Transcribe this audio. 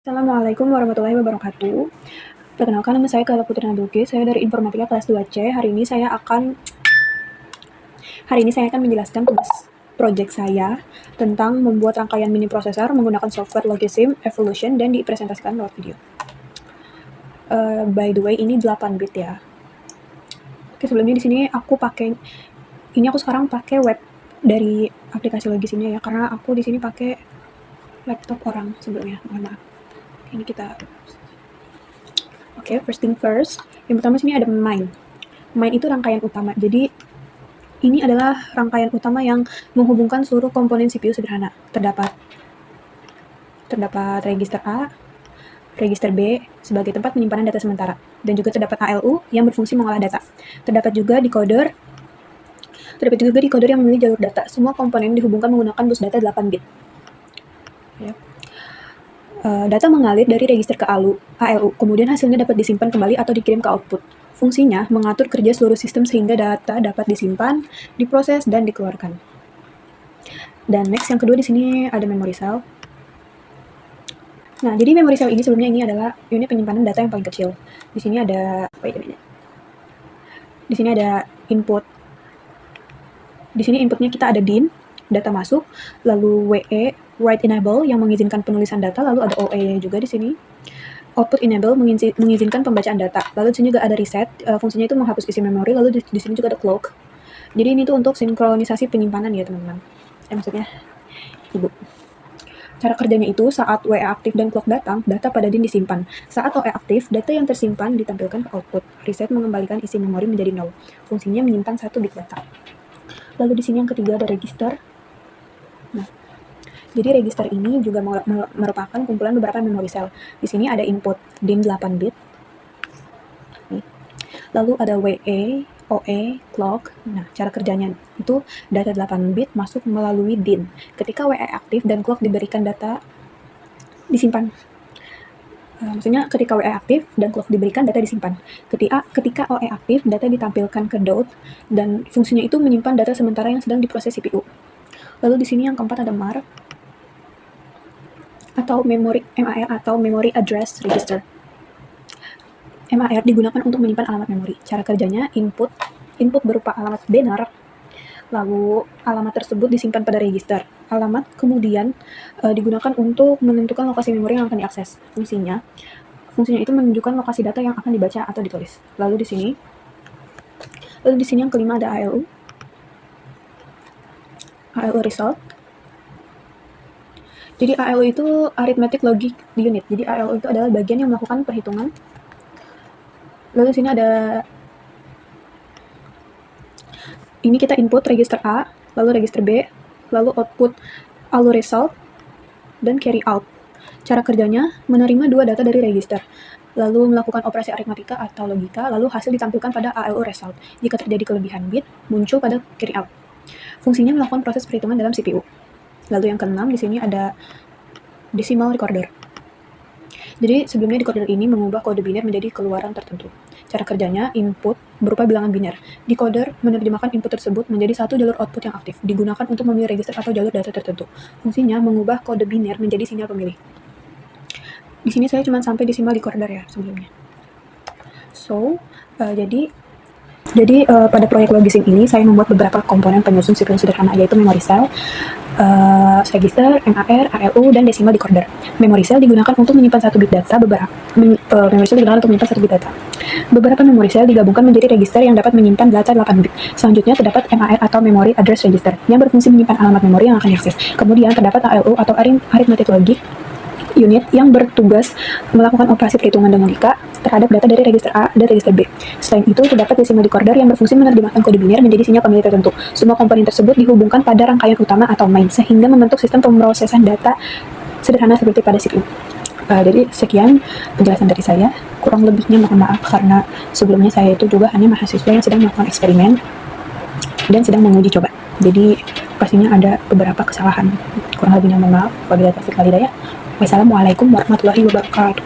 Assalamualaikum warahmatullahi wabarakatuh. Perkenalkan, nama saya Kala Putri Nabilki. Saya dari Informatika kelas 2C. Hari ini saya akan menjelaskan tugas project saya tentang membuat rangkaian mini prosesor menggunakan software Logisim Evolution dan dipresentasikan lewat video. By the way, ini 8 bit ya. Oke, sebelumnya di sini aku sekarang pakai web dari aplikasi Logisimnya ya, karena aku di sini pakai laptop orang sebelumnya. Mohon maaf. Ini kita first thing first. Yang pertama sini ada main. Main itu rangkaian utama. Jadi ini adalah rangkaian utama yang menghubungkan seluruh komponen CPU sederhana. Terdapat register A, register B sebagai tempat penyimpanan data sementara, dan juga terdapat ALU yang berfungsi mengolah data. Terdapat juga decoder yang memilih jalur data. Semua komponen dihubungkan menggunakan bus data 8 bit. Ya. Data mengalir dari register ke ALU, kemudian hasilnya dapat disimpan kembali atau dikirim ke output. Fungsinya mengatur kerja seluruh sistem sehingga data dapat disimpan, diproses, dan dikeluarkan. Dan next, yang kedua di sini ada memory cell. Nah, jadi memory cell ini sebelumnya ini adalah unit penyimpanan data yang paling kecil. Di sini ada input. Di sini inputnya kita ada DIN, data masuk, lalu WE, write enable yang mengizinkan penulisan data, lalu ada OE juga di sini. Output enable mengizinkan pembacaan data. Lalu di sini juga ada reset, fungsinya itu menghapus isi memori, lalu di sini juga ada clock. Jadi ini tuh untuk sinkronisasi penyimpanan ya teman-teman. Maksudnya Ibu. Cara kerjanya itu saat WE aktif dan clock datang, data pada DIN disimpan. Saat OE aktif, data yang tersimpan ditampilkan ke output. Reset mengembalikan isi memori menjadi 0. Fungsinya menyimpan 1 bit data. Lalu di sini yang ketiga ada register. Nah, jadi register ini juga merupakan kumpulan beberapa memory cell. Di sini ada input DIN 8 bit. Lalu ada WE, OE, clock. Nah, cara kerjanya itu data 8 bit masuk melalui DIN. Ketika WE aktif dan clock diberikan data disimpan. Maksudnya ketika WE aktif dan clock diberikan data disimpan. Ketika OE aktif, data ditampilkan ke dot dan fungsinya itu menyimpan data sementara yang sedang diproses CPU. Lalu di sini yang keempat ada MAR atau MAR atau Memory Address Register. MAR digunakan untuk menyimpan alamat memori. Cara kerjanya input berupa alamat benar, lalu alamat tersebut disimpan pada register. Alamat kemudian digunakan untuk menentukan lokasi memori yang akan diakses. Fungsinya itu menunjukkan lokasi data yang akan dibaca atau ditulis. Lalu di sini yang kelima ada ALU result. Jadi ALU itu arithmetic logic unit. Jadi ALU itu adalah bagian yang melakukan perhitungan. Lalu di sini ini kita input register A, lalu register B, lalu output ALU result, dan carry out. Cara kerjanya menerima dua data dari register, lalu melakukan operasi aritmatika atau logika, lalu hasil ditampilkan pada ALU result. Jika terjadi kelebihan bit, muncul pada carry out. Fungsinya melakukan proses perhitungan dalam CPU. Lalu yang keenam di sini ada decimal recorder. Jadi sebelumnya decoder ini mengubah kode biner menjadi keluaran tertentu. Cara kerjanya input berupa bilangan biner. Decoder menerjemahkan input tersebut menjadi satu jalur output yang aktif, digunakan untuk memilih register atau jalur data tertentu. Fungsinya mengubah kode biner menjadi sinyal pemilih. Di sini saya cuma sampai decimal decoder ya sebelumnya. Jadi pada proyek Logisim ini saya membuat beberapa komponen penyusun CPU sederhana, yaitu memory cell, register, MAR, ALU, dan decimal decoder. Memory cell digunakan untuk menyimpan 1 bit data. Beberapa memory cell digabungkan menjadi register yang dapat menyimpan data 8 bit. Selanjutnya terdapat MAR atau Memory Address Register yang berfungsi menyimpan alamat memori yang akan diakses. Kemudian terdapat ALU atau Arithmetic Logic unit yang bertugas melakukan operasi perhitungan dan logika terhadap data dari register A dan register B. Selain itu, terdapat decimal decoder yang berfungsi menerjemahkan kode biner menjadi sinyal pemilih tertentu. Semua komponen tersebut dihubungkan pada rangkaian utama atau main, sehingga membentuk sistem pemrosesan data sederhana seperti pada CPU. Jadi sekian penjelasan dari saya. Kurang lebihnya mohon maaf karena sebelumnya saya itu juga hanya mahasiswa yang sedang melakukan eksperimen dan sedang menguji coba. Jadi pastinya ada beberapa kesalahan. Kurang lebihnya mohon maaf. Wabillahi taufiq wal hidayah. Wassalamualaikum warahmatullahi wabarakatuh.